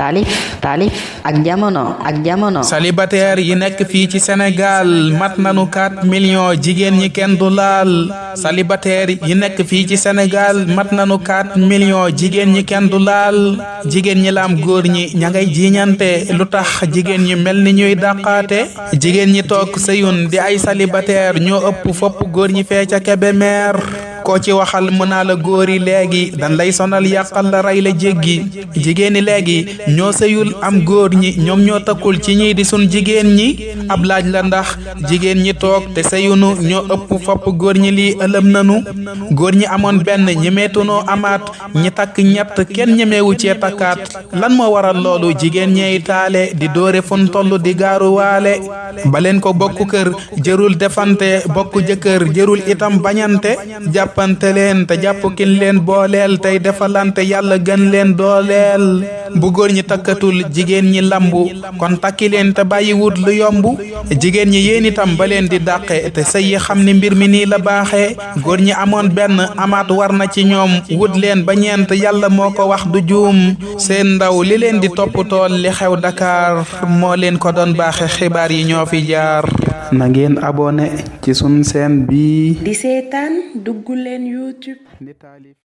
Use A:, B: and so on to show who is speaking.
A: taalif ak jamono
B: célibataire yi nekk fii ci Sénégal mat nanu 4 millions jigéen ñi kenn du laal célibataire yi nekk fii ci Sénégal mat nanu 4 millions jigéen ñi kenn du laal jigéen ñi laam góor ñi ña ngay jiiñante lu tax jigéen ñi mel ni ñuy dàqaate jigéen ñi toog sëyun di ay célibataire ñoo ëpp fopp góor ñi fee ca Kébémer koo ci waxal mën naa la góor yi léegi dan lay sonal yàqal la rey la jéggi jigéen ñi léegi ñoo sëyul am góor ñi ñoom ñoo takkul ci ñii di sun jigéen ñi ab laaj la ndax jigéen ñi toog te sëyunu ñoo ëpp fopp góor ñi lii ëlëm nanu góor ñi amoon benn ñemeetunoo amaat ñi takk ñett kenn ñemewu cee takkaat lan moo waral loolu jigéen ñey taale di dóore fun toll di gaaruwaale baleen ko bokku kër jërul defante bokku jëkkër jërul itam bañante jàppante leen te jàpp kin leen booleel tey defalante yàlla gën leen dooleel bu góor ñi takkatul jigéen ñi lambu kon takki leen te bàyyi wut lu yomb jigéen ñi yéen itam ba leen di dàqe te sëy yi xam ni mbir mi nii la baaxee góor ñi amoon benn amaat war na ci ñoom wut leen ba ñeent yàlla moo ko wax du juum seen ndaw li leen di toppatool li xew Dakar moo leen ko doon baaxe xibaar yi ñoo fi jaar na ngeen abonné ci sun chaîne bi
C: di seetaan dugg leen YouTube